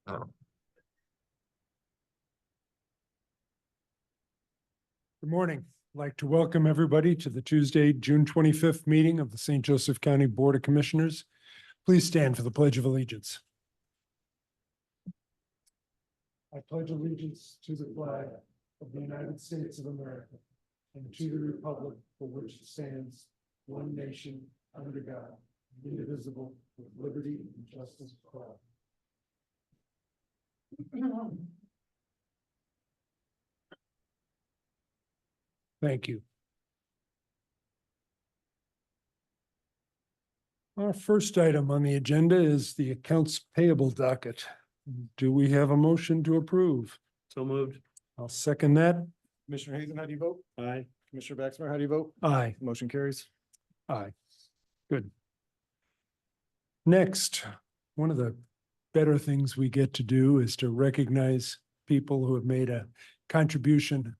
Good morning. I'd like to welcome everybody to the Tuesday, June 25th meeting of the St. Joseph County Board of Commissioners. Please stand for the Pledge of Allegiance. I pledge allegiance to the flag of the United States of America and to the republic for which it stands, one nation, under God, indivisible, with liberty and justice for all. Thank you. Our first item on the agenda is the accounts payable docket. Do we have a motion to approve? So moved. I'll second that. Commissioner Hazen, how do you vote? Aye. Commissioner Baxmer, how do you vote? Aye. Motion carries. Aye. Good. Next, one of the better things we get to do is to recognize people who have made a contribution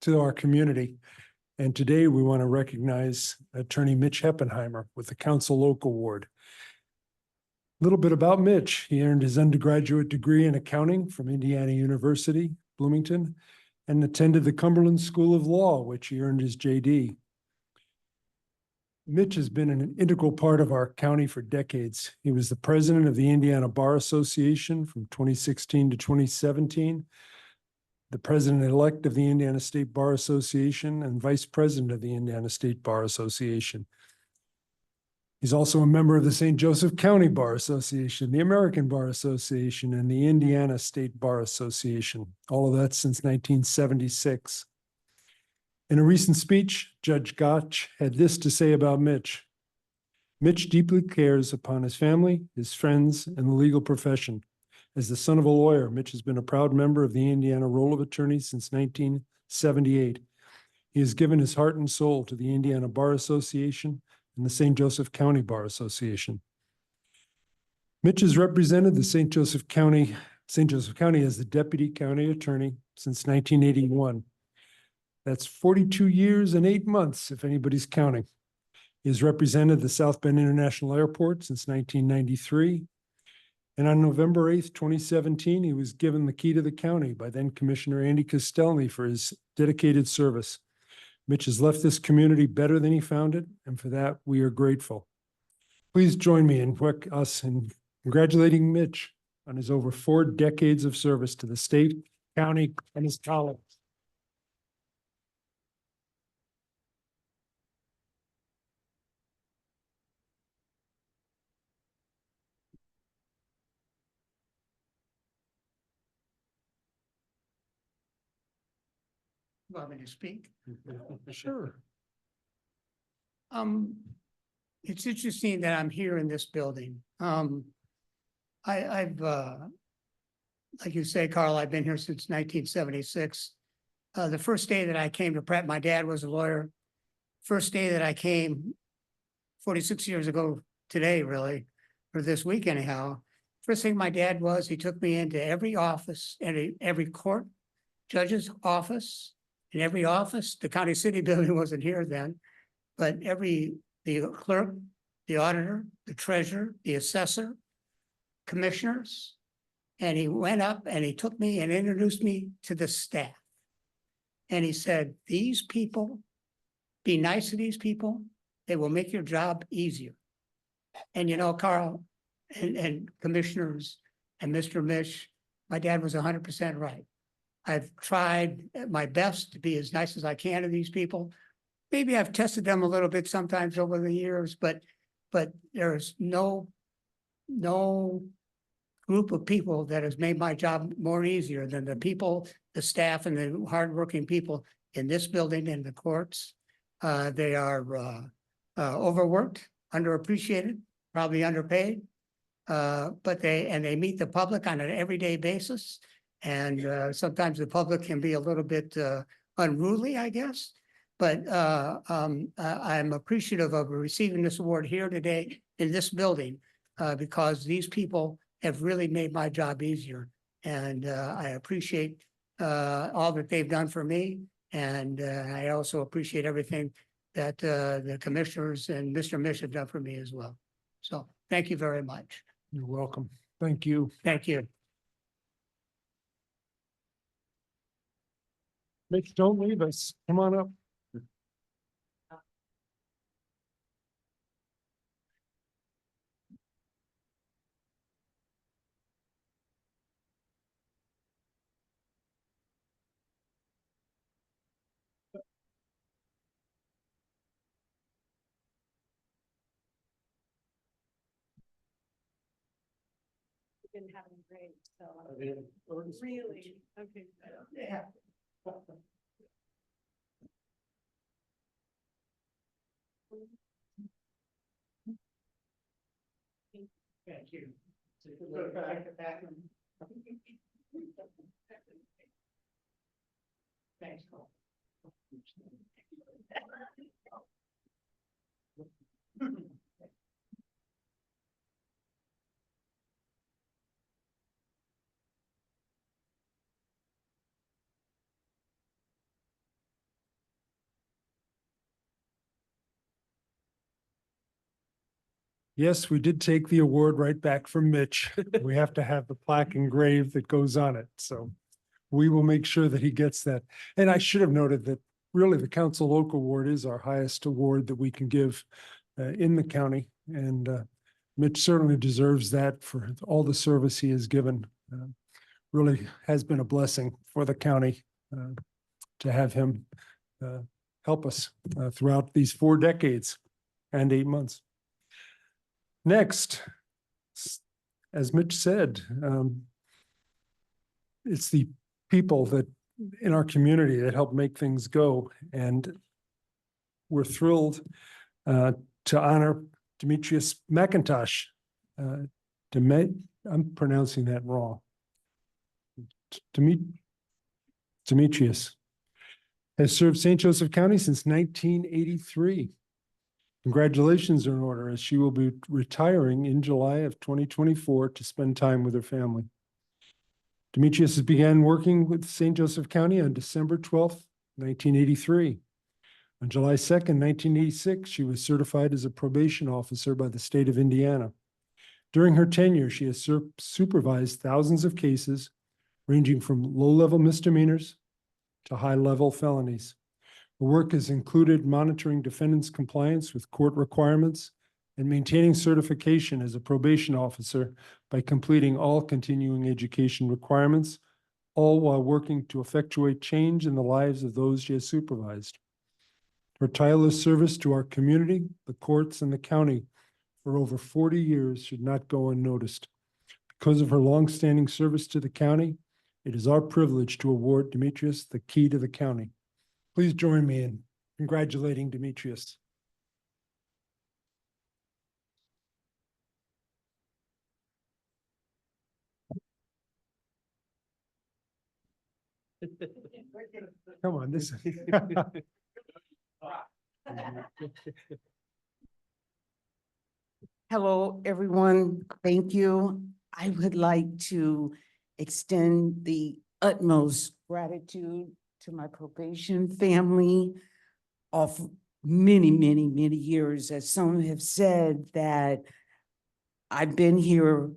to our community. And today we want to recognize Attorney Mitch Heppenheimer with the Council Oak Award. A little bit about Mitch. He earned his undergraduate degree in accounting from Indiana University, Bloomington, and attended the Cumberland School of Law, which he earned his JD. Mitch has been an integral part of our county for decades. He was the president of the Indiana Bar Association from 2016 to 2017, the president-elect of the Indiana State Bar Association, and vice president of the Indiana State Bar Association. He's also a member of the St. Joseph County Bar Association, the American Bar Association, and the Indiana State Bar Association, all of that since 1976. In a recent speech, Judge Gotch had this to say about Mitch. Mitch deeply cares upon his family, his friends, and the legal profession. As the son of a lawyer, Mitch has been a proud member of the Indiana Roll of Attorneys since 1978. He has given his heart and soul to the Indiana Bar Association and the St. Joseph County Bar Association. Mitch has represented the St. Joseph County as the deputy county attorney since 1981. That's 42 years and 8 months, if anybody's counting. He has represented the South Bend International Airport since 1993. And on November 8th, 2017, he was given the key to the county by then Commissioner Andy Castelny for his dedicated service. Mitch has left this community better than he found it, and for that, we are grateful. Please join me in congratulating Mitch on his over 4 decades of service to the state, county, and his colleagues. Want me to speak? Sure. It's interesting that I'm here in this building. I've like you say, Carl, I've been here since 1976. The first day that I came to prep, my dad was a lawyer. First day that I came 46 years ago today, really, or this week anyhow. First thing my dad was, he took me into every office and every court, judge's office, in every office. The county city building wasn't here then, but the clerk, the auditor, the treasurer, the assessor, commissioners. And he went up and he took me and introduced me to the staff. And he said, these people, be nice to these people. They will make your job easier. And you know, Carl and commissioners and Mr. Mitch, my dad was 100% right. I've tried my best to be as nice as I can to these people. Maybe I've tested them a little bit sometimes over the years, but there's no group of people that has made my job more easier than the people, the staff, and the hardworking people in this building and the courts. They are overworked, underappreciated, probably underpaid, but they meet the public on an everyday basis. And sometimes the public can be a little bit unruly, I guess. But I'm appreciative of receiving this award here today in this building because these people have really made my job easier. And I appreciate all that they've done for me. And I also appreciate everything that the commissioners and Mr. Mitch have done for me as well. So thank you very much. You're welcome. Thank you. Thank you. Mitch, don't leave us. Come on up. Been having great, so really, okay. Yeah. Thank you. Thanks, Cole. Yes, we did take the award right back from Mitch. We have to have the plaque engraved that goes on it, so we will make sure that he gets that. And I should have noted that really the Council Local Award is our highest award that we can give in the county. And Mitch certainly deserves that for all the service he has given. Really has been a blessing for the county to have him help us throughout these 4 decades and 8 months. Next, as Mitch said, it's the people that in our community that help make things go. And we're thrilled to honor Demetrius McIntosh. I'm pronouncing that wrong. Demetrius has served St. Joseph County since 1983. Congratulations are in order as she will be retiring in July of 2024 to spend time with her family. Demetrius began working with St. Joseph County on December 12th, 1983. On July 2nd, 1986, she was certified as a probation officer by the state of Indiana. During her tenure, she has supervised thousands of cases ranging from low-level misdemeanors to high-level felonies. Her work has included monitoring defendants' compliance with court requirements and maintaining certification as a probation officer by completing all continuing education requirements, all while working to effectuate change in the lives of those she has supervised. Her tireless service to our community, the courts, and the county for over 40 years should not go unnoticed. Because of her longstanding service to the county, it is our privilege to award Demetrius the key to the county. Please join me in congratulating Demetrius. Come on, this. Hello, everyone. Thank you. I would like to extend the utmost gratitude to my probation family of many, many, many years. As some have said, that I've been here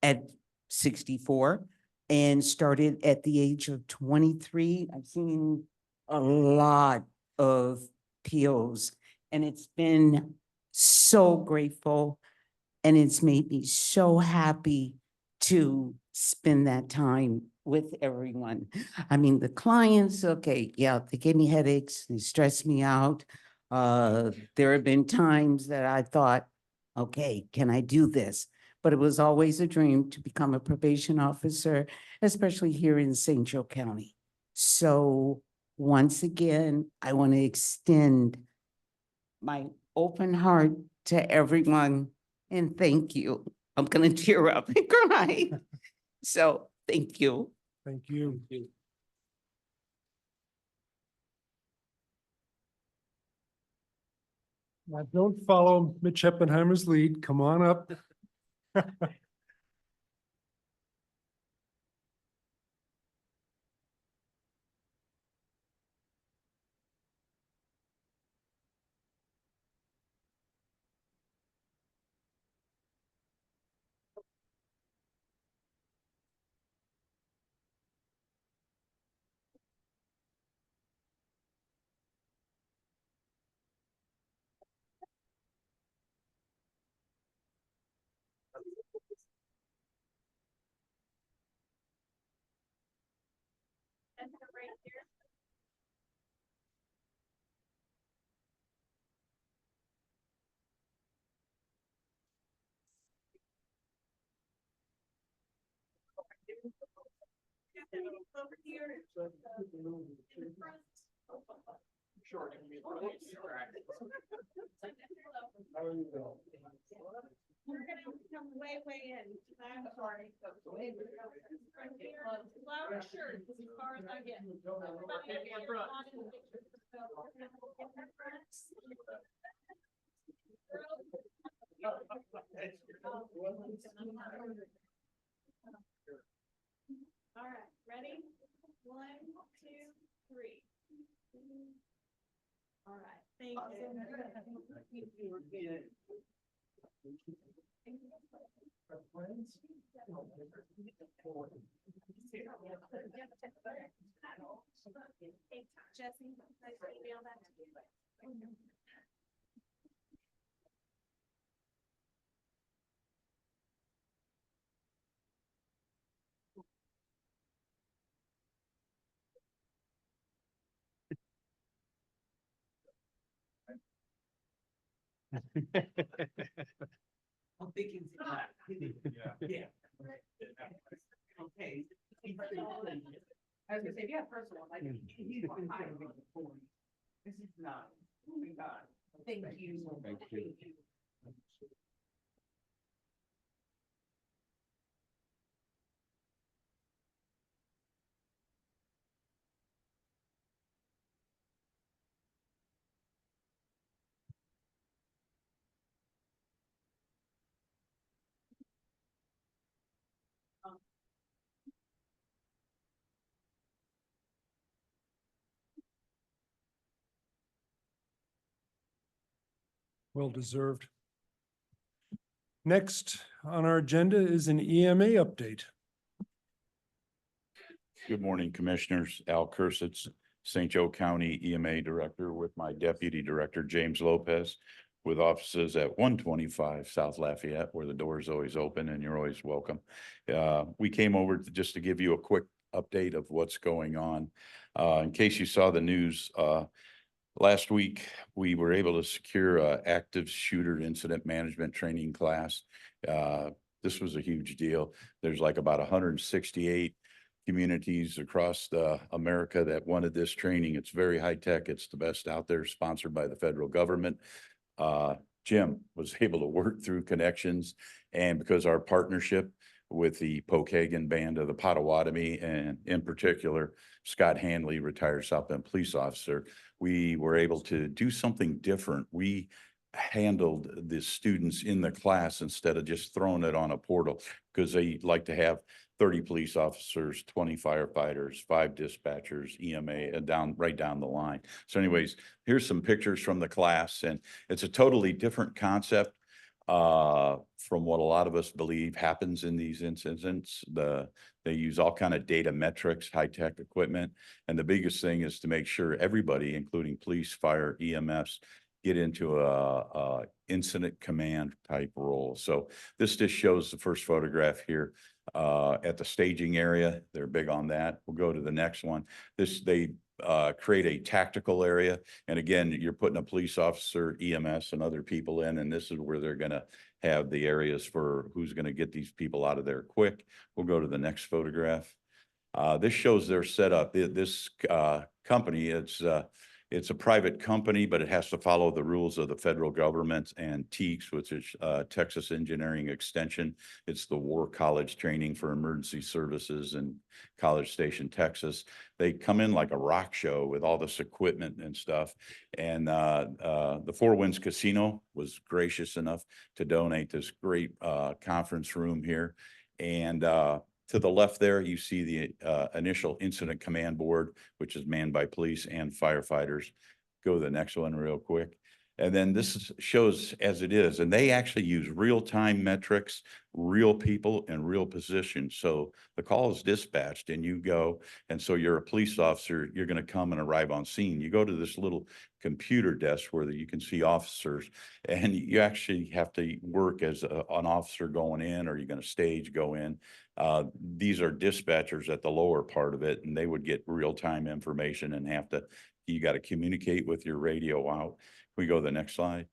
at 64 and started at the age of 23. I've seen a lot of POs, and it's been so grateful, and it's made me so happy to spend that time with everyone. I mean, the clients, okay, yeah, they gave me headaches, they stressed me out. There have been times that I thought, okay, can I do this? But it was always a dream to become a probation officer, especially here in St. Joe County. So once again, I want to extend my open heart to everyone and thank you. I'm going to tear up and cry. So thank you. Thank you. Now, don't follow Mitch Heppenheimer's lead. Come on up. Over here. In the front. We're gonna come way, way in. I'm sorry. From here, flower shirts as far as I get. All right, ready? 1, 2, 3. All right, thank you. Jesse, I email that to you. I'm thinking. Yeah. Okay. I was gonna say, yeah, personal, like, he's behind me. This is not, oh my God, thank you. Thank you. Well deserved. Next on our agenda is an EMA update. Good morning, Commissioners. Al Kursitz, St. Joe County EMA Director with my Deputy Director, James Lopez, with offices at 125 South Lafayette, where the door is always open and you're always welcome. We came over just to give you a quick update of what's going on. In case you saw the news, last week, we were able to secure an active shooter incident management training class. This was a huge deal. There's like about 168 communities across America that wanted this training. It's very high tech. It's the best out there, sponsored by the federal government. Jim was able to work through connections, and because our partnership with the Pokagon Band of the Potawatomi, and in particular, Scott Hanley, retired South Bend police officer, we were able to do something different. We handled the students in the class instead of just throwing it on a portal, because they like to have 30 police officers, 20 firefighters, 5 dispatchers, EMA, and right down the line. So anyways, here's some pictures from the class, and it's a totally different concept from what a lot of us believe happens in these incidents. They use all kind of data metrics, high-tech equipment, and the biggest thing is to make sure everybody, including police, fire, EMS, get into a incident command type role. So this just shows the first photograph here at the staging area. They're big on that. We'll go to the next one. They create a tactical area. And again, you're putting a police officer, EMS, and other people in, and this is where they're going to have the areas for who's going to get these people out of there quick. We'll go to the next photograph. This shows their setup. This company, it's a private company, but it has to follow the rules of the federal government and TEAX, which is Texas Engineering Extension. It's the War College Training for Emergency Services in College Station, Texas. They come in like a rock show with all this equipment and stuff. And the Four Winds Casino was gracious enough to donate this great conference room here. And to the left there, you see the initial incident command board, which is manned by police and firefighters. Go to the next one real quick. And then this shows as it is, and they actually use real-time metrics, real people and real positions. So the call is dispatched and you go, and so you're a police officer, you're going to come and arrive on scene. You go to this little computer desk where you can see officers, and you actually have to work as an officer going in, or you're going to stage go in. These are dispatchers at the lower part of it, and they would get real-time information and you got to communicate with your radio out. We go to the next slide.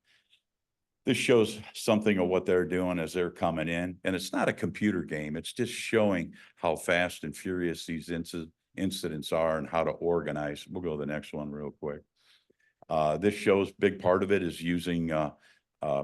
This shows something of what they're doing as they're coming in, and it's not a computer game. It's just showing how fast and furious these incidents are and how to organize. We'll go to the next one real quick. This shows big part of it is using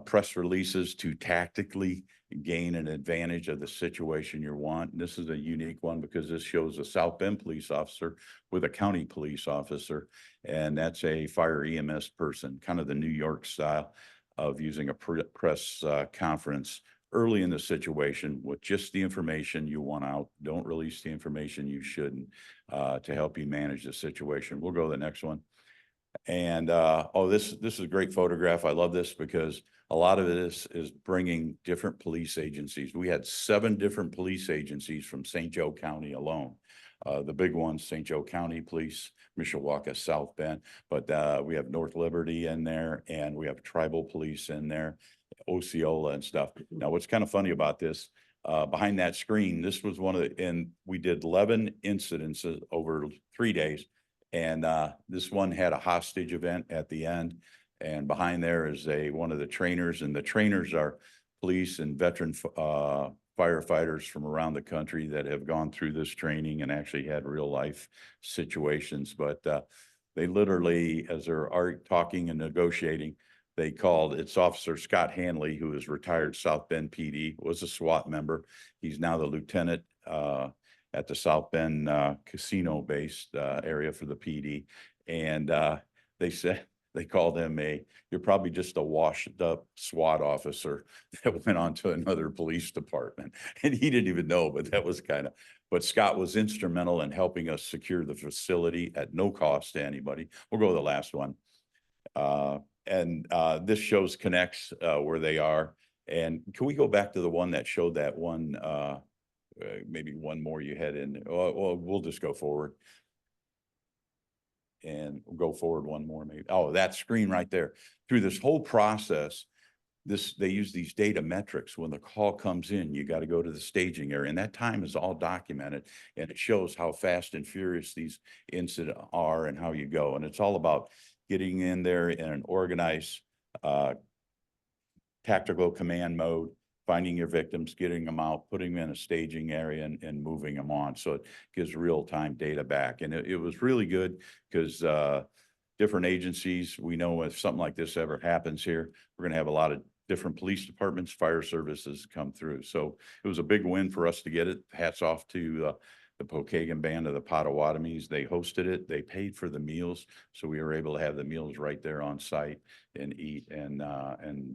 press releases to tactically gain an advantage of the situation you want. And this is a unique one because this shows a South Bend police officer with a county police officer, and that's a fire EMS person, kind of the New York style of using a press conference early in the situation with just the information you want out. Don't release the information you shouldn't to help you manage the situation. We'll go to the next one. And this is a great photograph. I love this because a lot of it is bringing different police agencies. We had 7 different police agencies from St. Joe County alone. The big ones, St. Joe County Police, Mishawaka, South Bend, but we have North Liberty in there, and we have tribal police in there, Osceola and stuff. Now, what's kind of funny about this, behind that screen, this was one of the, and we did 11 incidents over 3 days. And this one had a hostage event at the end. And behind there is one of the trainers, and the trainers are police and veteran firefighters from around the country that have gone through this training and actually had real life situations. But they literally, as they're talking and negotiating, they called, it's Officer Scott Hanley, who is retired South Bend PD, was a SWAT member. He's now the lieutenant at the South Bend casino-based area for the PD. And they said, they called him you're probably just a washed up SWAT officer that went on to another police department. And he didn't even know, but that was but Scott was instrumental in helping us secure the facility at no cost to anybody. We'll go to the last one. This shows connects where they are. And can we go back to the one that showed that one, maybe one more you had in, well, we'll just go forward. And we'll go forward one more maybe. Oh, that screen right there. Through this whole process, they use these data metrics. When the call comes in, you got to go to the staging area, and that time is all documented, and it shows how fast and furious these incidents are and how you go. And it's all about getting in there in an organized tactical command mode, finding your victims, getting them out, putting them in a staging area and moving them on. So it gives real-time data back. And it was really good because different agencies, we know if something like this ever happens here, we're going to have a lot of different police departments, fire services come through. So it was a big win for us to get it. Hats off to the Pokagon Band of the Potawatomis. They hosted it. They paid for the meals. So we were able to have the meals right there on site and eat and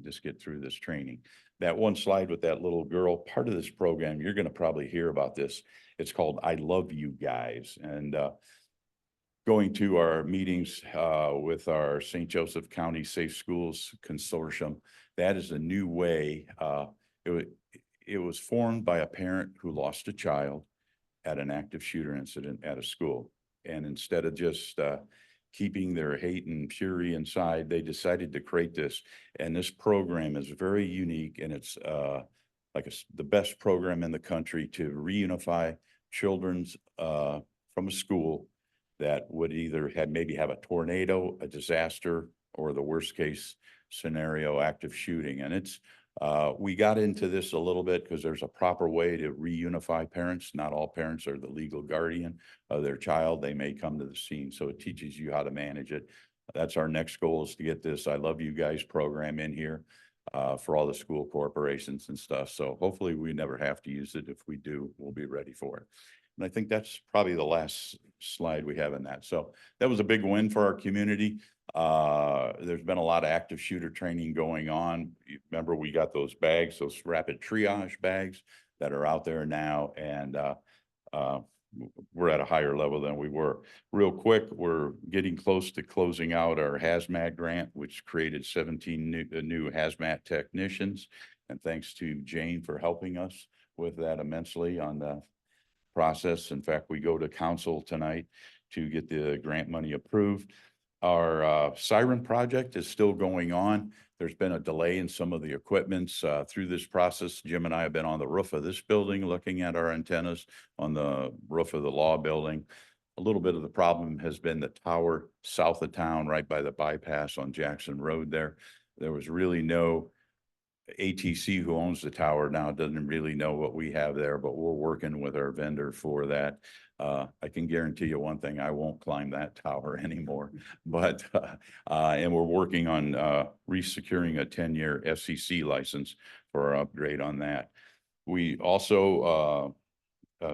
just get through this training. That one slide with that little girl, part of this program, you're going to probably hear about this. It's called I Love You Guys. And going to our meetings with our St. Joseph County Safe Schools Consortium, that is a new way. It was formed by a parent who lost a child at an active shooter incident at a school. And instead of just keeping their hate and fury inside, they decided to create this. And this program is very unique, and it's the best program in the country to reunify children's from a school that would either maybe have a tornado, a disaster, or the worst case scenario, active shooting. And it's we got into this a little bit because there's a proper way to reunify parents. Not all parents are the legal guardian of their child. They may come to the scene. So it teaches you how to manage it. That's our next goal, is to get this I Love You Guys program in here for all the school corporations and stuff. So hopefully we never have to use it. If we do, we'll be ready for it. And I think that's probably the last slide we have in that. So that was a big win for our community. There's been a lot of active shooter training going on. Remember, we got those bags, those rapid triage bags that are out there now. And we're at a higher level than we were. Real quick, we're getting close to closing out our hazmat grant, which created 17 new hazmat technicians. And thanks to Jane for helping us with that immensely on the process. In fact, we go to council tonight to get the grant money approved. Our siren project is still going on. There's been a delay in some of the equipments through this process. Jim and I have been on the roof of this building looking at our antennas, on the roof of the law building. A little bit of the problem has been the tower south of town, right by the bypass on Jackson Road there. There was really no ATC, who owns the tower now, doesn't really know what we have there, but we're working with our vendor for that. I can guarantee you one thing, I won't climb that tower anymore. But, and we're working on, resecuring a 10-year FCC license for our upgrade on that. We also,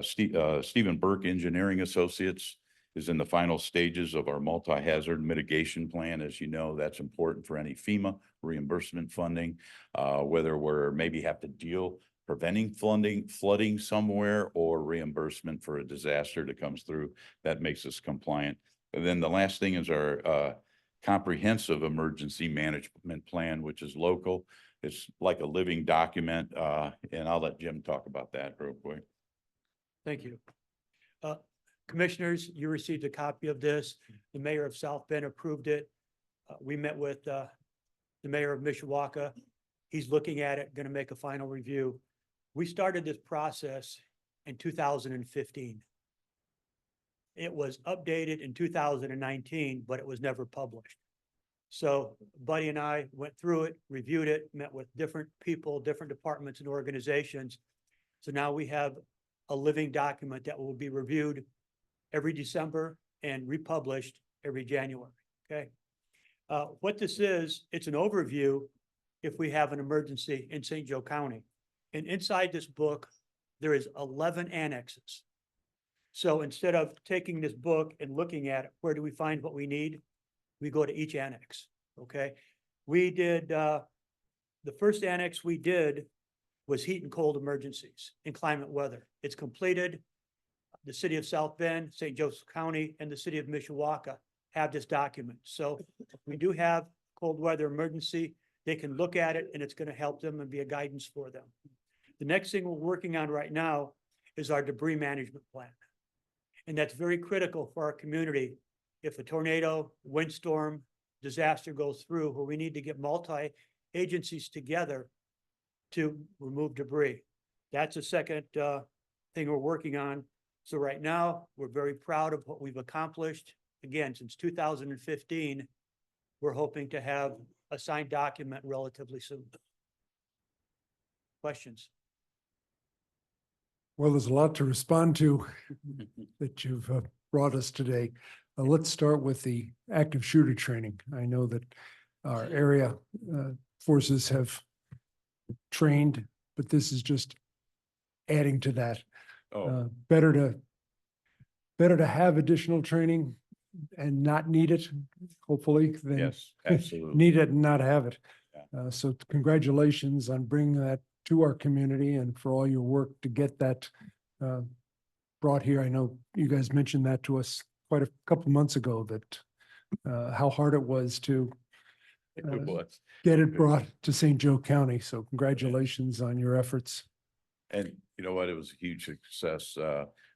Stephen Burke Engineering Associates is in the final stages of our multi-hazard mitigation plan. As you know, that's important for any FEMA reimbursement funding, whether we're maybe have to deal preventing flooding somewhere or reimbursement for a disaster that comes through. That makes us compliant. And then the last thing is our comprehensive emergency management plan, which is local. It's like a living document, and I'll let Jim talk about that real quick. Thank you. Commissioners, you received a copy of this. The mayor of South Bend approved it. We met with the mayor of Mishawaka. He's looking at it, going to make a final review. We started this process in 2015. It was updated in 2019, but it was never published. So Buddy and I went through it, reviewed it, met with different people, different departments and organizations. So now we have a living document that will be reviewed every December and republished every January, okay? What this is, it's an overview if we have an emergency in St. Joe County. And inside this book, there is 11 annexes. So instead of taking this book and looking at it, where do we find what we need? We go to each annex, okay? We did, the first annex we did was heat and cold emergencies and climate weather. It's completed. The city of South Bend, St. Joseph County, and the city of Mishawaka have this document. So if we do have cold weather emergency, they can look at it and it's going to help them and be a guidance for them. The next thing we're working on right now is our debris management plan. And that's very critical for our community. If a tornado, windstorm, disaster goes through, where we need to get multi-agencies together to remove debris. That's a second thing we're working on. So right now, we're very proud of what we've accomplished. Again, since 2015, we're hoping to have a signed document relatively soon. Questions? Well, there's a lot to respond to that you've brought us today. Let's start with the active shooter training. I know that our area forces have trained, but this is just adding to that. Better to have additional training and not need it, hopefully, than Yes, absolutely. need it and not have it. Yeah. So congratulations on bringing that to our community and for all your work to get that brought here. I know you guys mentioned that to us quite a couple months ago, that how hard it was to It was. get it brought to St. Joe County. So congratulations on your efforts. And you know what? It was a huge success.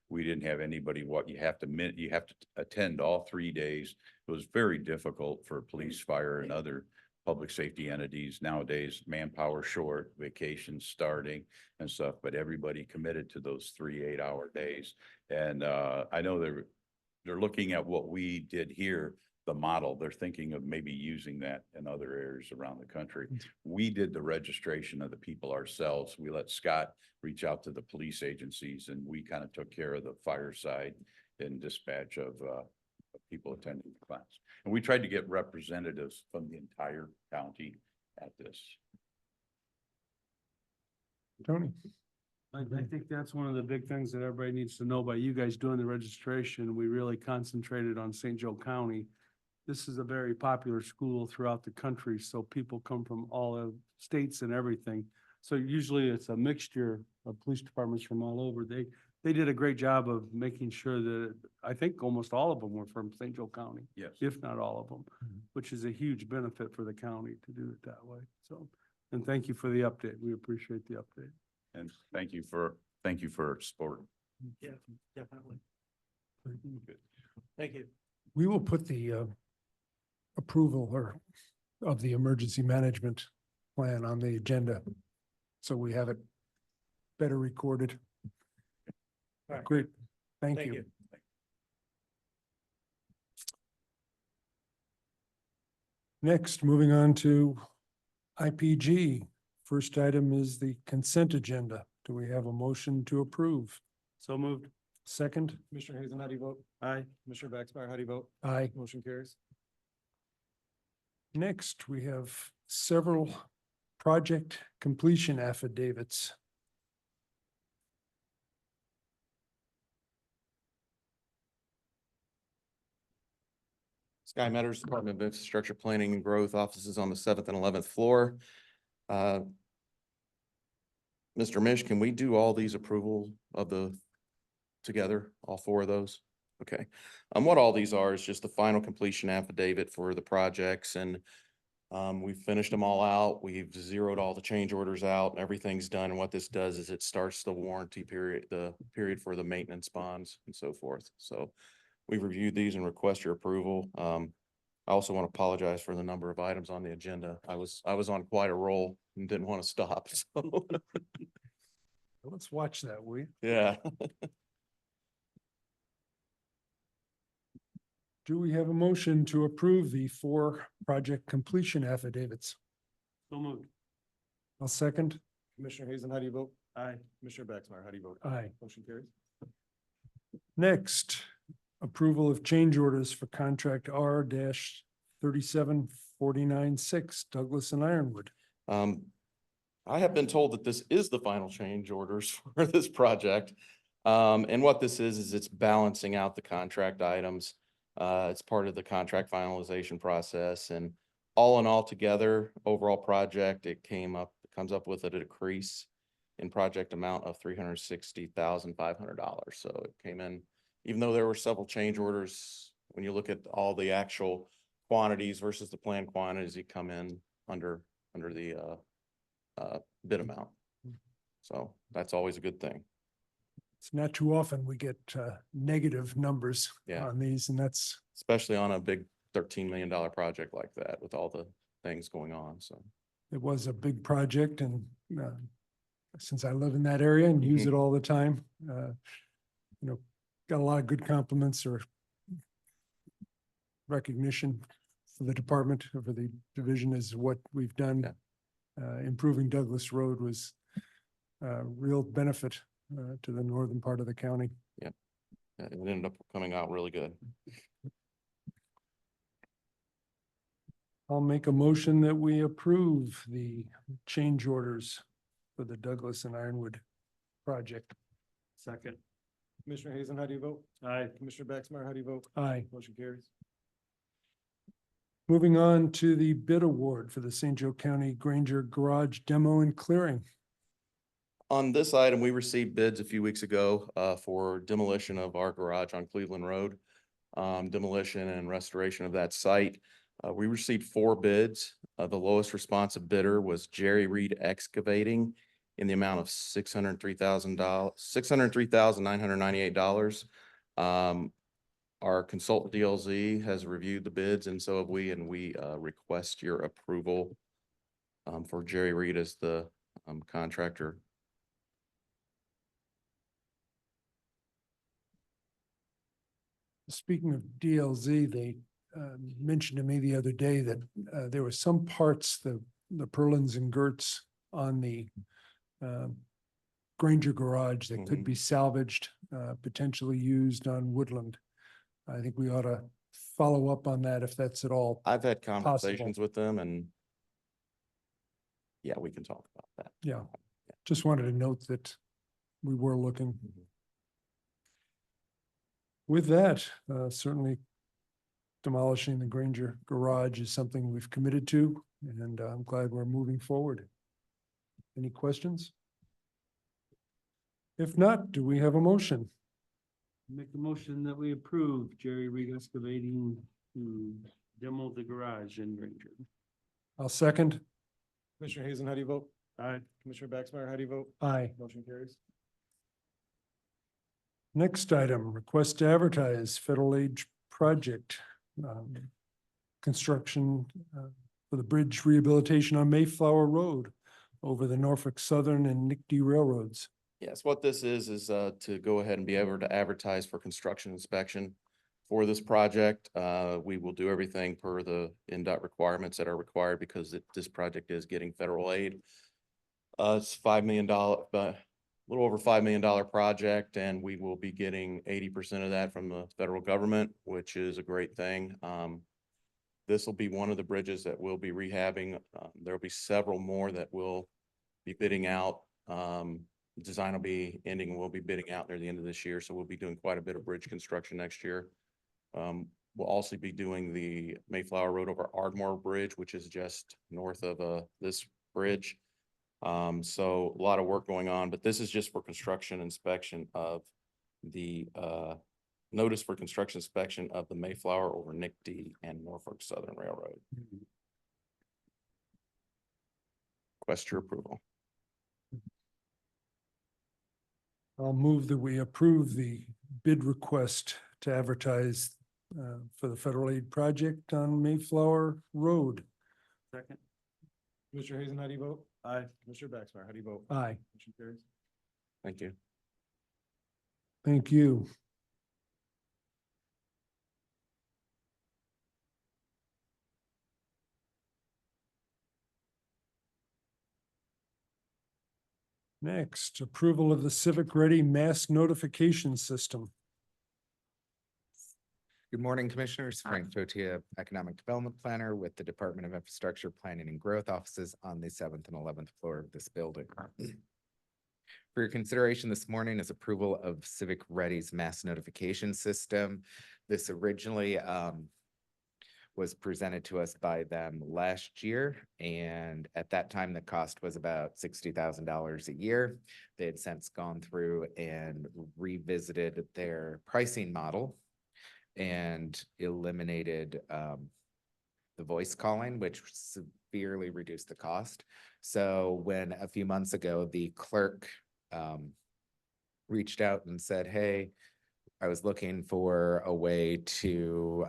We didn't have anybody, you have to attend all 3 days. It was very difficult for police, fire, and other public safety entities nowadays, manpower short, vacations starting and stuff, but everybody committed to those 3 8-hour days. And I know they're looking at what we did here, the model. They're thinking of maybe using that in other areas around the country. We did the registration of the people ourselves. We let Scott reach out to the police agencies, and we kind of took care of the fire side and dispatch of people attending the class. And we tried to get representatives from the entire county at this. Tony? I think that's one of the big things that everybody needs to know. By you guys doing the registration, we really concentrated on St. Joe County. This is a very popular school throughout the country, so people come from all the states and everything. So usually it's a mixture of police departments from all over. They did a great job of making sure that, I think almost all of them were from St. Joe County. Yes. If not all of them, which is a huge benefit for the county to do it that way. So, and thank you for the update. We appreciate the update. And thank you for support. Yeah, definitely. Good. Thank you. We will put the approval of the emergency management plan on the agenda, so we have it better recorded. All right. Great, thank Thank you. you. Next, moving on to IPG, First item is the consent agenda. Do we have a motion to approve? So moved. Second? Commissioner Hazen, how do you vote? Aye. Commissioner Baxmeyer, how do you vote? Aye. Motion carries. Next, we have several project completion affidavits. Sky Meadows Department of Infrastructure Planning and Growth, offices on the 7th and 11th floor. Mr. Mish, can we do all these approval of the together, all four of those? Okay. What all these are is just the final completion affidavit for the projects, and we've finished them all out. We've zeroed all the change orders out and everything's done. And what this does is it starts the warranty period, the period for the maintenance bonds and so forth. So we've reviewed these and request your approval. I also want to apologize for the number of items on the agenda. I was on quite a roll and didn't want to stop. So Let's watch that, will you? yeah. Do we have a motion to approve the 4 project completion affidavits? So moved. I'll second. Commissioner Hazen, how do you vote? Aye. Commissioner Baxmeyer, how do you vote? Aye. Motion carries. Next, approval of change orders for contract R 37496 Douglas and Ironwood. I have been told that this is the final change orders for this project. And what this is it's balancing out the contract items. It's part of the contract finalization process, and all in all together, overall project, comes up with a decrease in project amount of $360,500. So it came in, even though there were several change orders, when you look at all the actual quantities versus the planned quantities, you come in under the bid amount. So that's always a good thing. It's not too often we get negative numbers Yeah. on these, and that's, Especially on a big $13 million project like that with all the things going on. So it was a big project, and since I live in that area and use it all the time, got a lot of good compliments or recognition for the department, or for the division, is what we've done. Improving Douglas Road was a real benefit to the northern part of the county. it ended up coming out really good. I'll make a motion that we approve the change orders for the Douglas and Ironwood project. Second. Commissioner Hazen, how do you vote? Aye. Commissioner Baxmeyer, how do you vote? Aye. Motion carries. Moving on to the bid award for the St. Joe County Granger Garage Demo and Clearing. On this item, we received bids a few weeks ago for demolition of our garage on Cleveland Road, demolition and restoration of that site. We received 4 bids. The lowest responsive bidder was Jerry Reed Excavating in the amount of $603,998. Our consultant DLZ has reviewed the bids, and so have we, and we request your approval for Jerry Reed as the contractor. Speaking of DLZ, they mentioned to me the other day that there were some parts, the purlins and girts on the Granger garage that could be salvaged, potentially used on Woodland. I think we ought to follow up on that if that's at all. I've had conversations with them, and yeah, we can talk about that. Yeah, just wanted to note that we were looking. With that, certainly demolishing the Granger garage is something we've committed to, and I'm glad we're moving forward. Any questions? If not, do we have a motion? Make a motion that we approve Jerry Reed Excavating to demo the garage in Granger. I'll second. Commissioner Hazen, how do you vote? Aye. Commissioner Baxmeyer, how do you vote? Aye. Motion carries. Next item, request to advertise federal aid project construction for the bridge rehabilitation on Mayflower Road over the Norfolk Southern and Nickty railroads. Yes, what this is to go ahead and be able to advertise for construction inspection for this project. We will do everything per the NDOT requirements that are required because this project is getting federal aid. It's $5 million, but a little over $5 million project, and we will be getting 80% of that from the federal government, which is a great thing. This will be one of the bridges that we'll be rehabbing. There'll be several more that will be bidding out. Design will be ending, and we'll be bidding out near the end of this year. So we'll be doing quite a bit of bridge construction next year. We'll also be doing the Mayflower Road over Ardmore Bridge, which is just north of this bridge. So a lot of work going on, but this is just for construction inspection of the notice for construction inspection of the Mayflower over Nick D and Norfolk Southern Railroad. Request your approval. I'll move that we approve the bid request to advertise for the federal aid project on Mayflower Road. Second. Commissioner Hazen, how do you vote? Aye. Commissioner Baxmeyer, how do you vote? Aye. Motion carries. Thank you. Thank you. Next, approval of the Civic Ready mass notification system. Good morning, Commissioners. Frank Totia, Economic Development Planner with the Department of Infrastructure Planning and Growth offices on the 7th and 11th floor of this building. For your consideration this morning is approval of Civic Ready's mass notification system. This originally was presented to us by them last year, and at that time the cost was about $60,000 a year. They had since gone through and revisited their pricing model and eliminated the voice calling, which severely reduced the cost. So when a few months ago, the clerk reached out and said, hey, I was looking for a way to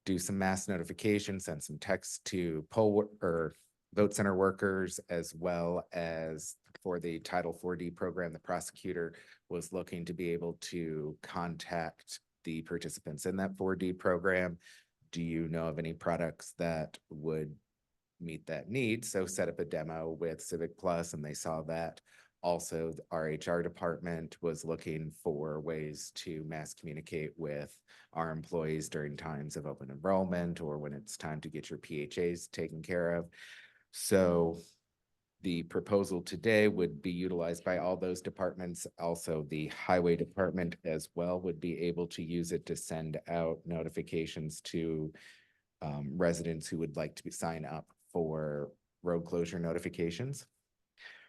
do some mass notification, send some text to poll or vote center workers, as well as for the Title 4D program, the prosecutor was looking to be able to contact the participants in that 4D program. Do you know of any products that would meet that need? So set up a demo with Civic Plus, and they saw that. Also, our HR department was looking for ways to mass communicate with our employees during times of open enrollment or when it's time to get your PHAs taken care of. So the proposal today would be utilized by all those departments. Also, the highway department as well would be able to use it to send out notifications to residents who would like to sign up for road closure notifications.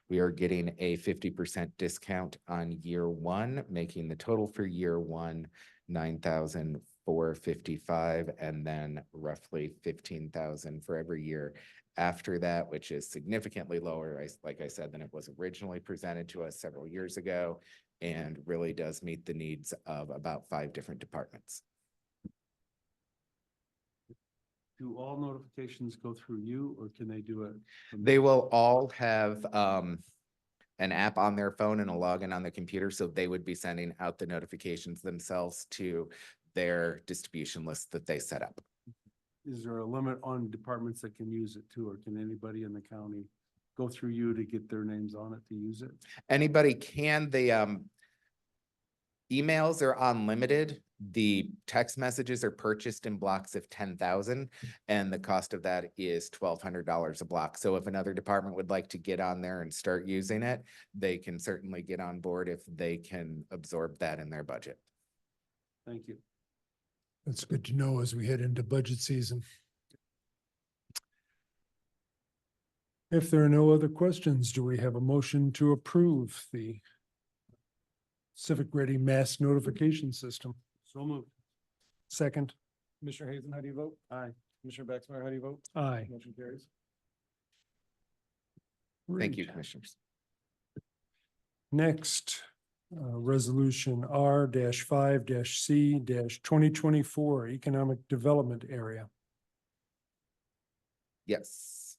We are getting a 50% discount on year one, making the total for year one $9,455, and then roughly $15,000 for every year after that, which is significantly lower, like I said, than it was originally presented to us several years ago, and really does meet the needs of about 5 different departments. Do all notifications go through you, or can they do it? They will all have an app on their phone and a login on the computer, so they would be sending out the notifications themselves to their distribution list that they set up. Is there a limit on departments that can use it too, or can anybody in the county go through you to get their names on it to use it? Anybody can. The emails are unlimited. The text messages are purchased in blocks of 10,000, and the cost of that is $1,200 a block. So if another department would like to get on there and start using it, they can certainly get on board if they can absorb that in their budget. Thank you. That's good to know as we head into budget season. If there are no other questions, do we have a motion to approve the Civic Ready mass notification system? So moved. Second. Commissioner Hazen, how do you vote? Aye. Commissioner Baxmeyer, how do you vote? Aye. Motion carries. Thank you, Great. Commissioners. Next, resolution R-5-C-2024 Economic Development Area. Yes.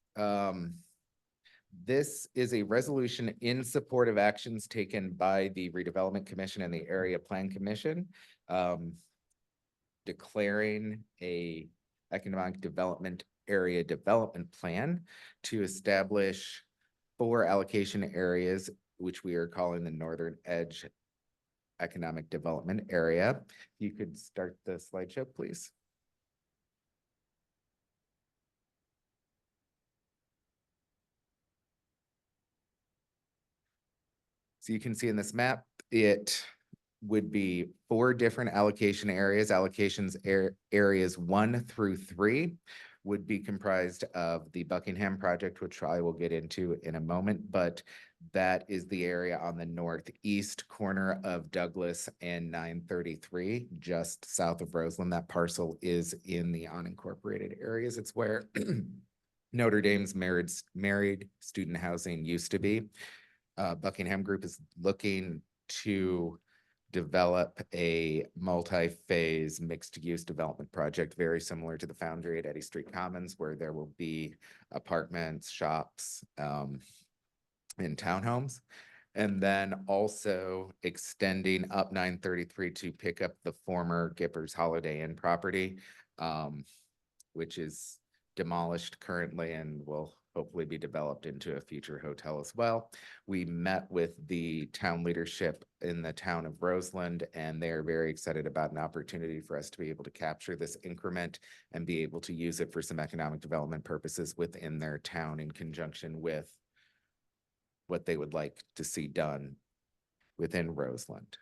This is a resolution in support of actions taken by the Redevelopment Commission and the Area Plan Commission, declaring a economic development area development plan to establish 4 allocation areas, which we are calling the Northern Edge Economic Development Area. You could start the slideshow, please. So you can see in this map, it would be 4 different allocation areas. Areas 1 through 3 would be comprised of the Buckingham project, which I will get into in a moment, but that is the area on the northeast corner of Douglas and 933, just south of Roseland. That parcel is in the unincorporated areas. It's where Notre Dame's married student housing used to be. Buckingham Group is looking to develop a multi-phase mixed-use development project, very similar to the Foundry at Eddy Street Commons, where there will be apartments, shops, and townhomes. And then also extending up 933 to pick up the former Gippers Holiday Inn property, which is demolished currently and will hopefully be developed into a future hotel as well. We met with the town leadership in the town of Roseland, and they're very excited about an opportunity for us to be able to capture this increment and be able to use it for some economic development purposes within their town in conjunction with what they would like to see done within Roseland.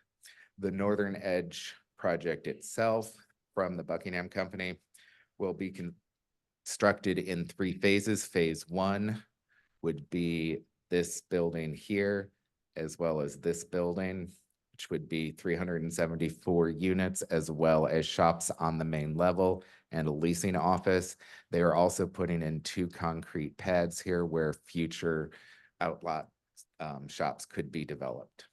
The Northern Edge project itself from the Buckingham Company will be constructed in 3 phases. Phase 1 would be this building here, as well as this building, which would be 374 units, as well as shops on the main level and a leasing office. They are also putting in 2 concrete pads here where future outlot shops could be developed.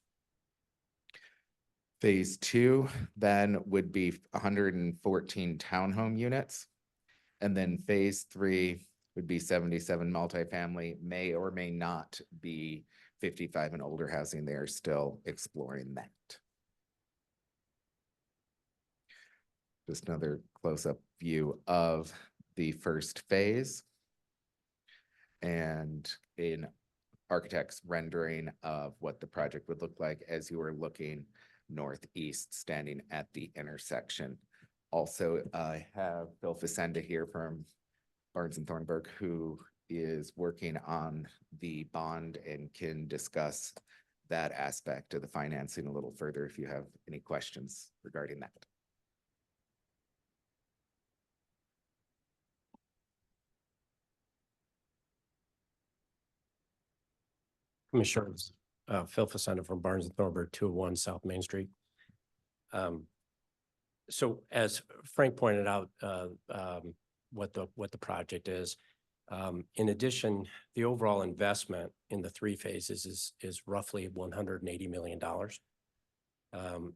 Phase 2 then would be 114 townhome units. And then phase 3 would be 77 multifamily, may or may not be 55 and older housing. They are still exploring that. Just another close-up view of the first phase and an architect's rendering of what the project would look like as you are looking northeast, standing at the intersection. Also, I have Bill Facenda here from Barnes and Thornburg, who is working on the bond and can discuss that aspect of the financing a little further if you have any questions regarding that. Commissioners, Phil Facenda from Barnes and Thornburg, 201 South Main Street. So as Frank pointed out, what the project is, in addition, the overall investment in the 3 phases is roughly $180 million.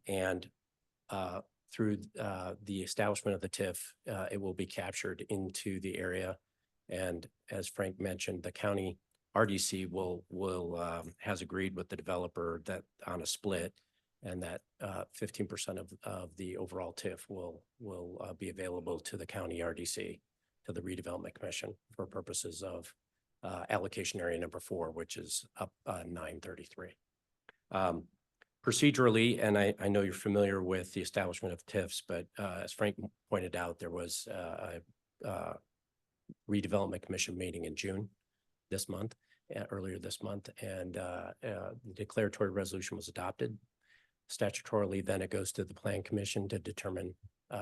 And through the establishment of the TIF, it will be captured into the area. And as Frank mentioned, the county RDC has agreed with the developer that on a split, and that 15% of the overall TIF will be available to the county RDC, to the Redevelopment Commission, for purposes of allocation area number 4, which is up 933. Procedurally, and I know you're familiar with the establishment of TIFs, but as Frank pointed out, there was a Redevelopment Commission meeting in June this month, earlier this month, and the declaratory resolution was adopted. Statutorily, then it goes to the Plan Commission to determine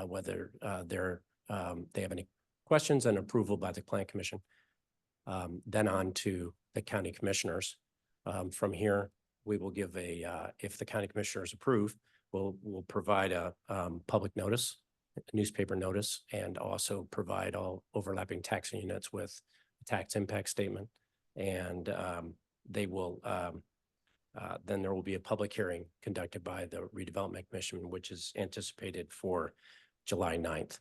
whether they have any questions, and approval by the Plan Commission. Then on to the county commissioners. From here, we will give if the county commissioners approve, we'll provide a public notice, a newspaper notice, and also provide all overlapping tax units with a tax impact statement. And they will then there will be a public hearing conducted by the Redevelopment Commission, which is anticipated for July 9th.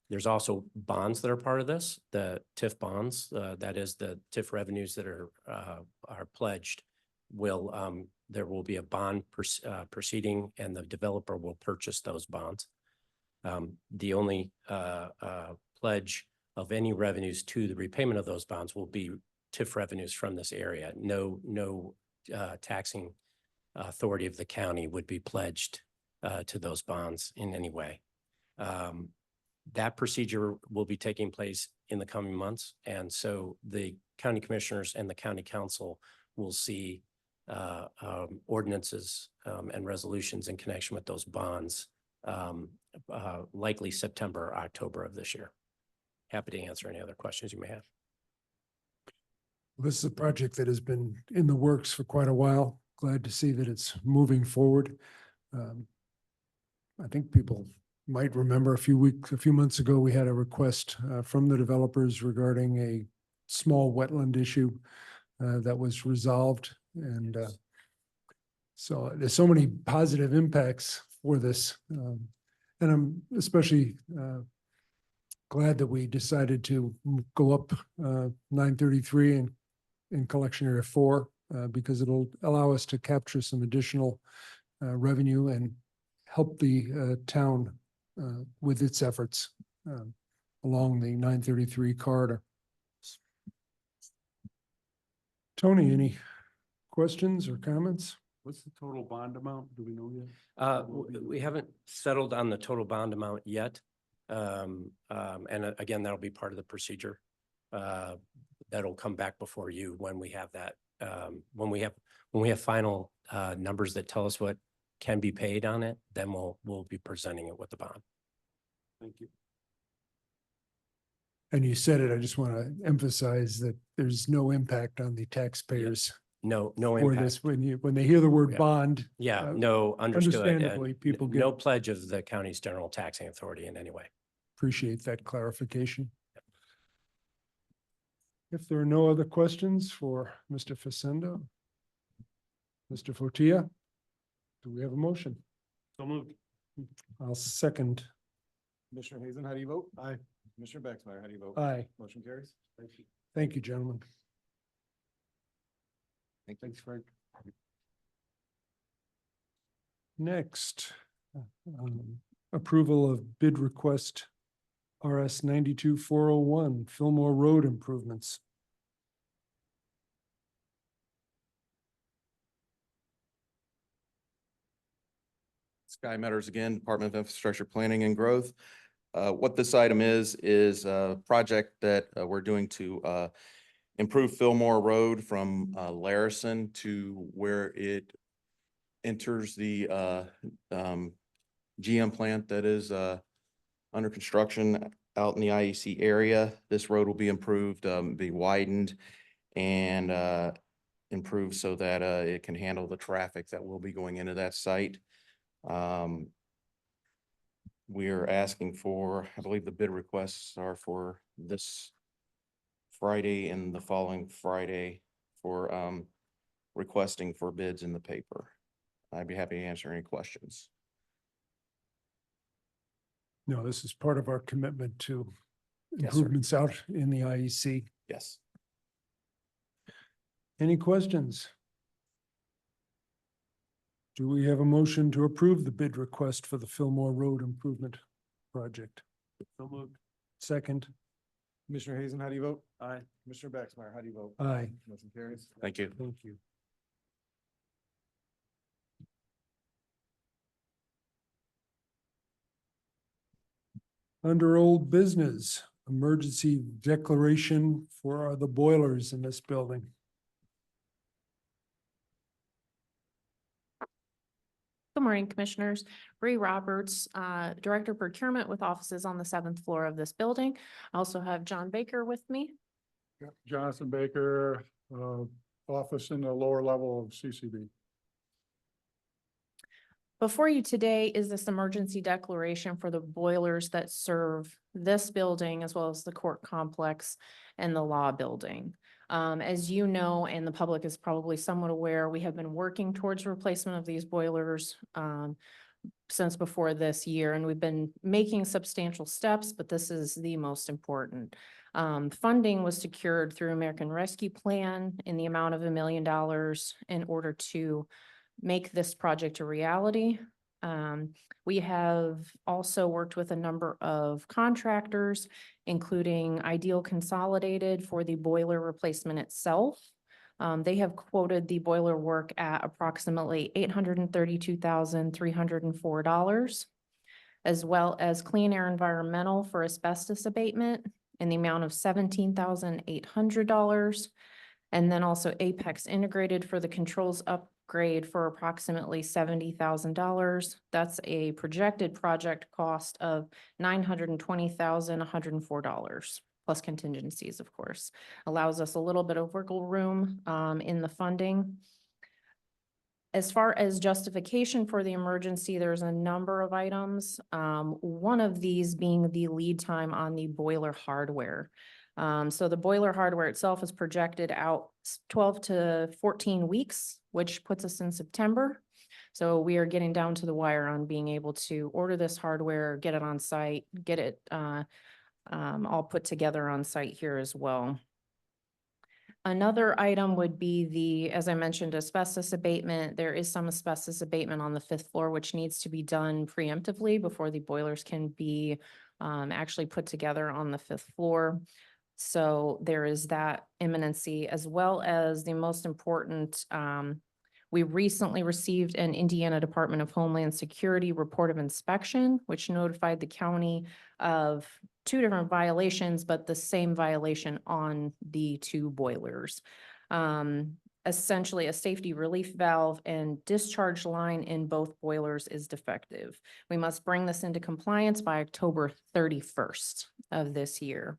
There's also bonds that are part of this, the TIF bonds, that is the TIF revenues that are pledged. There will be a bond proceeding, and the developer will purchase those bonds. The only pledge of any revenues to the repayment of those bonds will be TIF revenues from this area. No taxing authority of the county would be pledged to those bonds in any way. That procedure will be taking place in the coming months. And so the county commissioners and the county council will see ordinances and resolutions in connection with those bonds, likely September or October of this year. Happy to answer any other questions you may have. This is a project that has been in the works for quite a while. Glad to see that it's moving forward. I think people might remember a few months ago, we had a request from the developers regarding a small wetland issue that was resolved. And so there's so many positive impacts for this. And I'm especially glad that we decided to go up 933 in collection area 4 because it'll allow us to capture some additional revenue and help the town with its efforts along the 933 corridor. Tony, any questions or comments? What's the total bond amount? Do we know yet? We haven't settled on the total bond amount yet. And again, that'll be part of the procedure. That'll come back before you when we have that. When we have final numbers that tell us what can be paid on it, then we'll be presenting it with the bond. Thank you. And you said it, I just want to emphasize that there's no impact on the taxpayers No for impact. this. When they hear the word Yeah. bond, Yeah, no, understood. understandably, people No get, pledge of the county's general taxing authority in any way. appreciate that clarification. If there are no other questions for Mr. Facendo, Mr. Fortia, do we have a motion? So moved. I'll second. Commissioner Hazen, how do you vote? Aye. Commissioner Baxmeyer, how do you vote? Aye. Motion carries. Thank you. Thank you, gentlemen. Thanks, Frank. Next, approval of bid request RS 92401 Fillmore Road improvements. Sky Meadows again, Department of Infrastructure Planning and Growth. What this item is a project that we're doing to improve Fillmore Road from Larison to where it enters the GM plant that is under construction out in the IEC area. This road will be improved, be widened and improved so that it can handle the traffic that will be going into that site. We are asking for, I believe the bid requests are for this Friday and the following Friday for requesting for bids in the paper. I'd be happy to answer any questions. No, this is part of our commitment to Yes, sir. improvements out in the IEC. Yes. Any questions? Do we have a motion to approve the bid request for the Fillmore Road Improvement Project? So moved. Second, Commissioner Hazen, how do you vote? Aye. Commissioner Baxmeyer, how do you vote? aye. Motion carries. Thank you. Thank you. Under old business, emergency declaration for the boilers in this building. Good morning, Commissioners. Bree Roberts, Director of Procurement with offices on the 7th floor of this building. I also have John Baker with me. Jonathan Baker, office in the lower level of CCB. Before you today is this emergency declaration for the boilers that serve this building as well as the court complex and the law building. As you know, and the public is probably somewhat aware, we have been working towards replacement of these boilers since before this year, and we've been making substantial steps, but this is the most important. Funding was secured through American Rescue Plan in the amount of $1 million in order to make this project a reality. We have also worked with a number of contractors, including Ideal Consolidated for the boiler replacement itself. They have quoted the boiler work at approximately $832,304, as well as Clean Air Environmental for asbestos abatement in the amount of $17,800. And then also Apex Integrated for the controls upgrade for approximately $70,000. That's a projected project cost of $920,104, plus contingencies, of course. Allows us a little bit of wiggle room in the funding. As far as justification for the emergency, there's a number of items. One of these being the lead time on the boiler hardware. So the boiler hardware itself is projected out 12 to 14 weeks, which puts us in September. So we are getting down to the wire on being able to order this hardware, get it on site, get it all put together on site here as well. Another item would be the, as I mentioned, asbestos abatement. There is some asbestos abatement on the 5th floor, which needs to be done preemptively before the boilers can be actually put together on the 5th floor. So there is that imminency, as well as the most important, we recently received an Indiana Department of Homeland Security report of inspection, which notified the county of 2 different violations, but the same violation on the 2 boilers. Essentially, a safety relief valve and discharge line in both boilers is defective. We must bring this into compliance by October 31st of this year.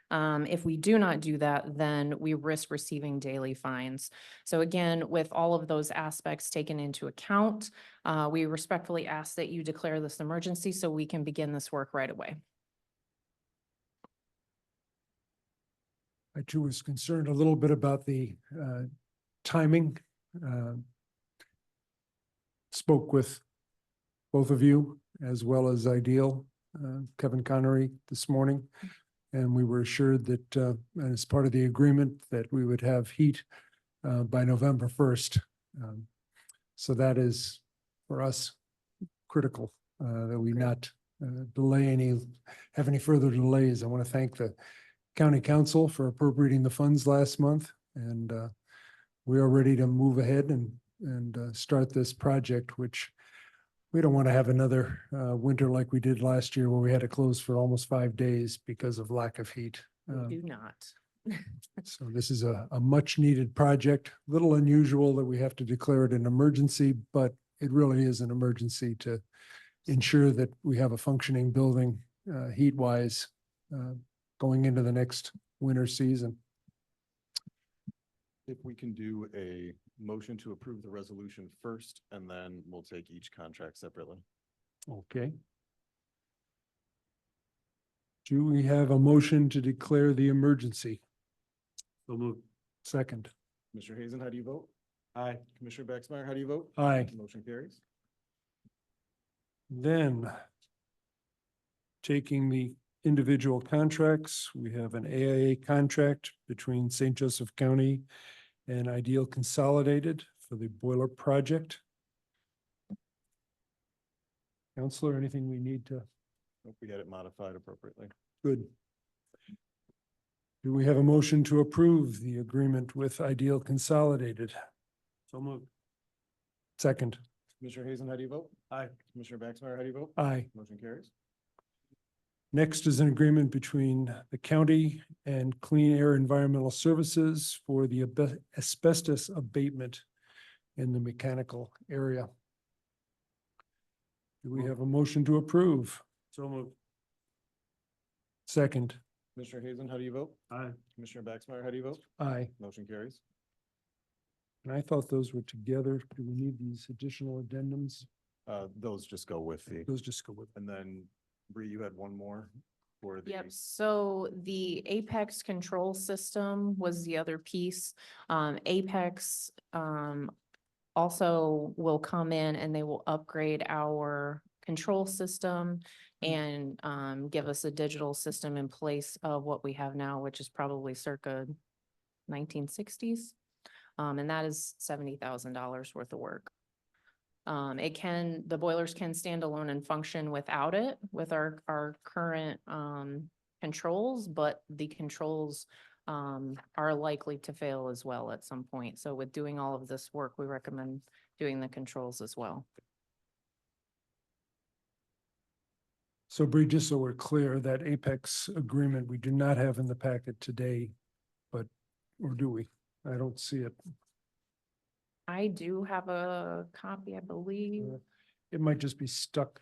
If we do not do that, then we risk receiving daily fines. So again, with all of those aspects taken into account, we respectfully ask that you declare this emergency so we can begin this work right away. I too was concerned a little bit about the timing. Spoke with both of you as well as Ideal, Kevin Connery this morning. And we were assured that as part of the agreement that we would have heat by November 1st. So that is for us critical that we not have any further delays. I want to thank the County Council for appropriating the funds last month, and we are ready to move ahead and start this project, which we don't want to have another winter like we did last year where we had to close for almost 5 days because of lack of heat. We do not. So this is a much needed project, a little unusual that we have to declare it an emergency, but it really is an emergency to ensure that we have a functioning building heat wise going into the next winter season. If we can do a motion to approve the resolution first, and then we'll take each contract separately. Okay. Do we have a motion to declare the emergency? So moved. Second. Commissioner Hazen, how do you vote? Aye. Commissioner Baxmeyer, how do you vote? Aye. Motion carries. Then taking the individual contracts, we have an AIA contract between St. Joseph County and Ideal Consolidated for the boiler project. Counselor, anything we need to? Hope we had it modified appropriately. Good. Do we have a motion to approve the agreement with Ideal Consolidated? So moved. Second. Commissioner Hazen, how do you vote? Aye. Commissioner Baxmeyer, how do you vote? Aye. Motion carries. Next is an agreement between the county and Clean Air Environmental Services for the asbestos abatement in the mechanical area. Do we have a motion to approve? So moved. Second. Commissioner Hazen, how do you vote? Aye. Commissioner Baxmeyer, how do you vote? Aye. Motion carries. And I thought those were together. Do we need these additional addendums? Those just go with the, Those just go with. and then Bree, you had one more for the. Yep, so the Apex control system was the other piece. Apex also will come in and they will upgrade our control system and give us a digital system in place of what we have now, which is probably circa 1960s. And that is $70,000 worth of work. The boilers can stand alone and function without it with our current, controls, but the controls, are likely to fail as well at some point. So with doing all of this work, we recommend doing the controls as well. So Bree, just so we're clear, that Apex agreement, we do not have in the packet today, but, or do we? I don't see it. I do have a copy, I believe. It might just be stuck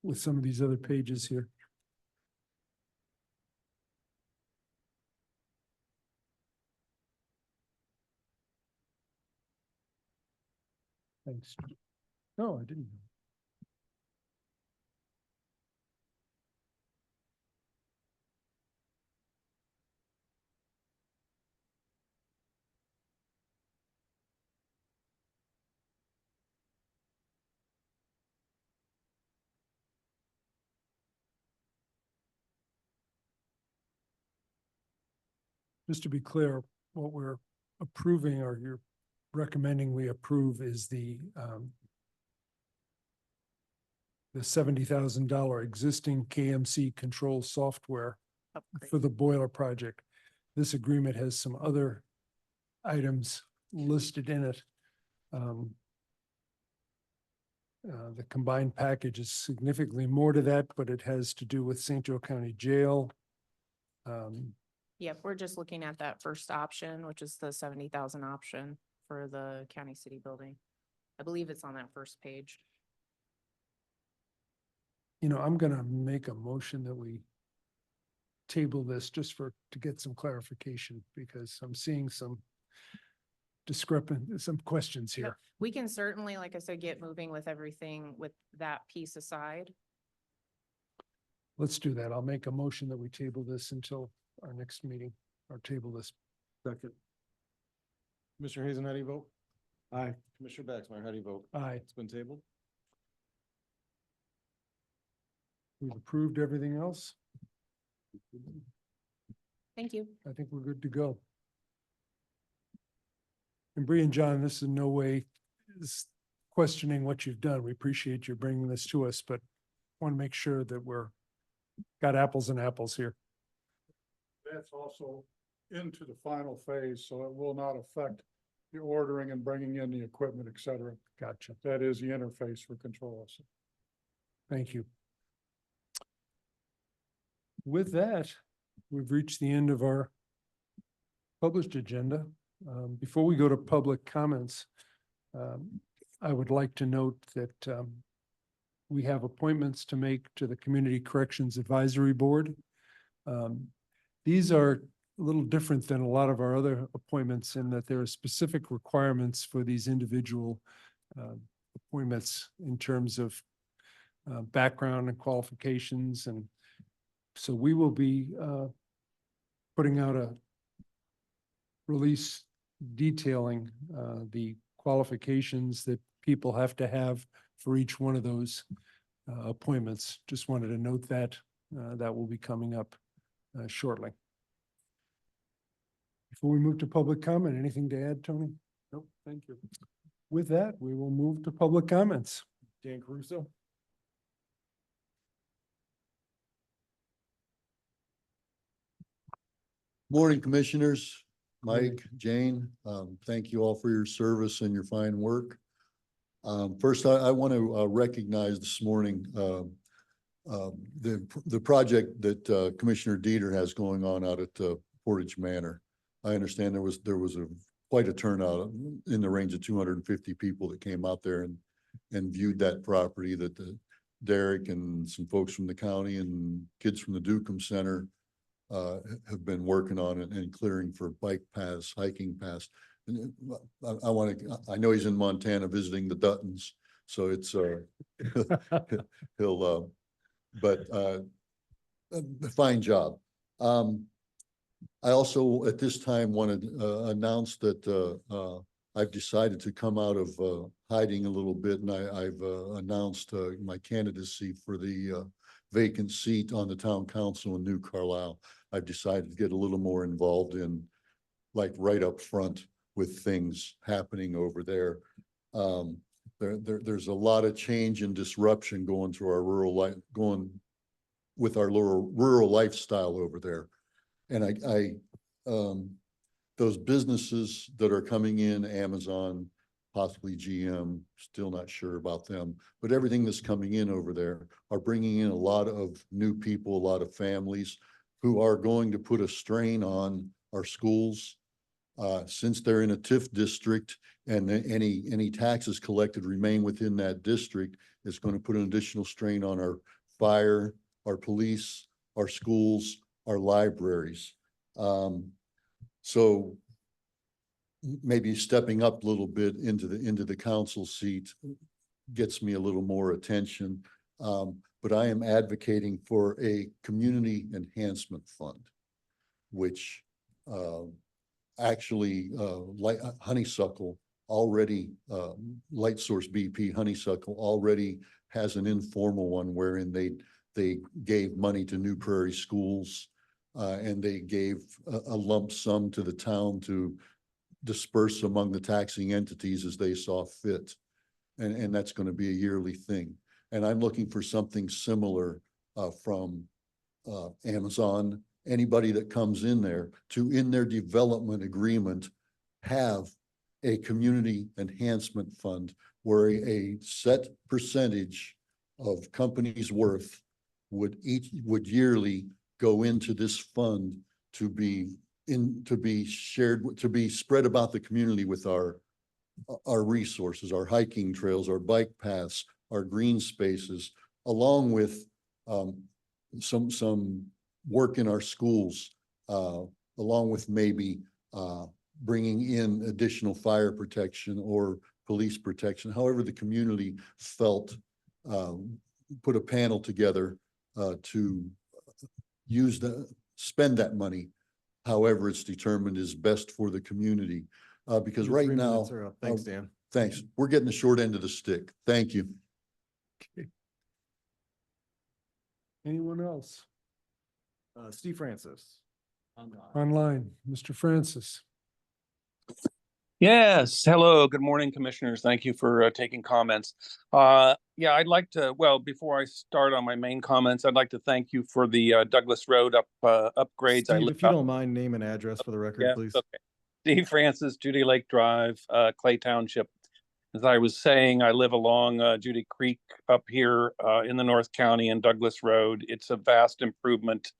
with some of these other pages here. Thanks. No, I didn't. Just to be clear, what we're approving or you're recommending we approve is the $70,000 existing KMC control software Upgrade. for the boiler project. This agreement has some other items listed in it. The combined package is significantly more to that, but it has to do with St. Joe County Jail. Yep, we're just looking at that first option, which is the 70,000 option for the county city building. I believe it's on that first page. You know, I'm gonna make a motion that we table this just to get some clarification, because I'm seeing some some questions Yep. here. We can certainly, like I said, get moving with everything with that piece aside. Let's do that. I'll make a motion that we table this until our next meeting, or table this. Second. Commissioner Hazen, how do you vote? Aye. Commissioner Baxmeyer, how do you vote? Aye. It's been tabled. We've approved everything else. Thank you. I think we're good to go. And Bree and John, this in no way is questioning what you've done. We appreciate you bringing this to us, but want to make sure that got apples and apples here. That's also into the final phase, so it will not affect the ordering and bringing in the equipment, et cetera. Gotcha. That is the interface for controls. Thank you. With that, we've reached the end of our published agenda. Before we go to public comments, I would like to note that we have appointments to make to the Community Corrections Advisory Board. These are a little different than a lot of our other appointments in that there are specific requirements for these individual appointments in terms of background and qualifications. And so we will be putting out a release detailing the qualifications that people have to have for each one of those appointments. Just wanted to note that that will be coming up shortly. Before we move to public comment, anything to add, Tony? Nope, thank you. With that, we will move to public comments. Dan Caruso. Morning, Commissioners, Mike, Jane. Thank you all for your service and your fine work. First, I want to recognize this morning the project that Commissioner Dieter has going on out at Portage Manor. I understand there was quite a turnout in the range of 250 people that came out there and viewed that property that Derek and some folks from the county and kids from the Dukem Center have been working on it and clearing for bike paths, hiking paths. And I know he's in Montana visiting the Duttons, so it's he'll a fine job. I also at this time want to announce that I've decided to come out of hiding a little bit, and I've announced my candidacy for the vacant seat on the town council in New Carlisle. I've decided to get a little more involved in, like, right up front with things happening over there. There's a lot of change and disruption going through our rural life, going with our rural lifestyle over there. And those businesses that are coming in, Amazon, possibly GM, still not sure about them, but everything that's coming in over there are bringing in a lot of new people, a lot of families who are going to put a strain on our schools. Since they're in a TIF district and any taxes collected remain within that district, it's going to put an additional strain on our fire, our police, our schools, our libraries. So maybe stepping up a little bit into the council seat gets me a little more attention. But I am advocating for a community enhancement fund, which actually like Honeysuckle already, Light Source BP Honeysuckle already has an informal one wherein they gave money to New Prairie schools, and they gave a lump sum to the town to disperse among the taxing entities as they saw fit. And that's going to be a yearly thing. And I'm looking for something similar from Amazon, anybody that comes in there to, in their development agreement, have a community enhancement fund where a set percentage of companies' worth would yearly go into this fund to be shared, to be spread about the community with our resources, our hiking trails, our bike paths, our green spaces, along with some work in our schools, along with maybe bringing in additional fire protection or police protection, however the community felt, put a panel together to spend that money however it's determined is best for the community. Because Your right 3 now, minutes are up. Thanks, Dan. thanks. We're getting the short end of the stick. Thank you. Anyone else? Steve Francis. Online, Mr. Francis. Yes, hello, good morning, commissioners. Thank you for taking comments. Yeah, I'd like to, well, before I start on my main comments, I'd like to thank you for the Douglas Road upgrades. Steve, if you don't mind, name and address for the record, yeah, please. okay. Steve Francis, Judy Lake Drive, Clay Township. As I was saying, I live along Judy Creek up here in the North County and Douglas Road. It's a vast improvement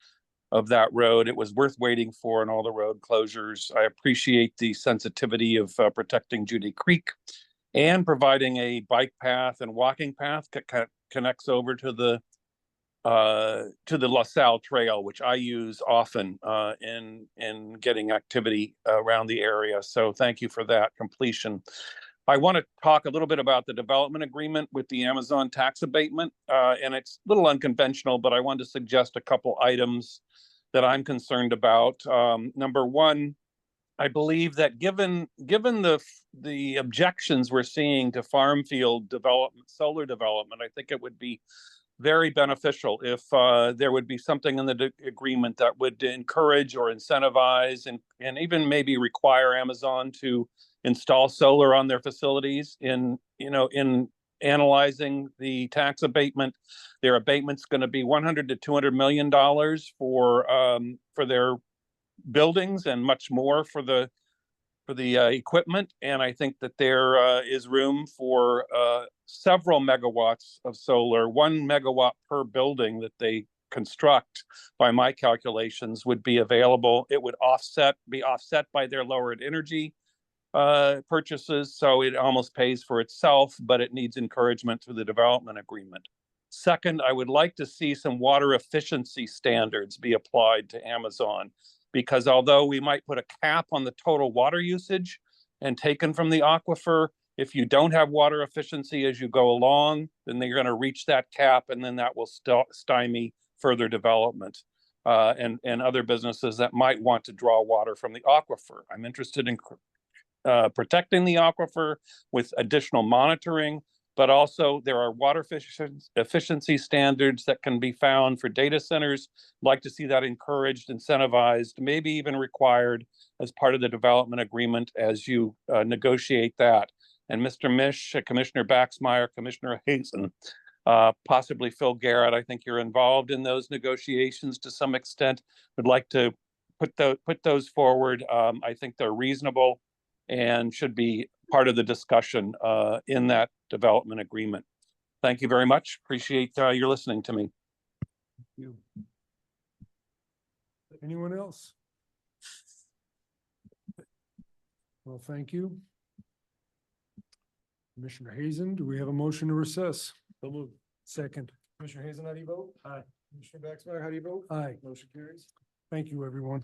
of that road. It was worth waiting for in all the road closures. I appreciate the sensitivity of protecting Judy Creek and providing a bike path and walking path that connects over to the LaSalle Trail, which I use often in getting activity around the area. So thank you for that completion. I want to talk a little bit about the development agreement with the Amazon tax abatement, and it's a little unconventional, but I want to suggest a couple items that I'm concerned about. Number one, I believe that given the objections we're seeing to farm field development, solar development, I think it would be very beneficial if there would be something in the agreement that would encourage or incentivize and even maybe require Amazon to install solar on their facilities. In analyzing the tax abatement, their abatement's going to be $100 to $200 million for their buildings and much more for the equipment. And I think that there is room for several megawatts of solar. 1 megawatt per building that they construct, by my calculations, would be available. It would be offset by their lowered energy purchases, so it almost pays for itself, but it needs encouragement through the development agreement. Second, I would like to see some water efficiency standards be applied to Amazon, because although we might put a cap on the total water usage and taken from the aquifer, if you don't have water efficiency as you go along, then they're going to reach that cap, and then that will stymie further development and other businesses that might want to draw water from the aquifer. I'm interested in protecting the aquifer with additional monitoring, but also there are water efficiency standards that can be found for data centers. I'd like to see that encouraged, incentivized, maybe even required as part of the development agreement as you negotiate that. and Mr. Mish, Commissioner Baxmeyer, Commissioner Hazen, possibly Phil Garrett. I think you're involved in those negotiations to some extent. Would like to put those forward. I think they're reasonable and should be part of the discussion in that development agreement. Thank you very much. Appreciate your listening to me. You. Anyone else? Well, thank you. Commissioner Hazen, do we have a motion to recess? So moved. Second. Commissioner Hazen, how do you vote? Aye. Commissioner Baxmeyer, how do you vote? Aye. Motion carries. Thank you, everyone.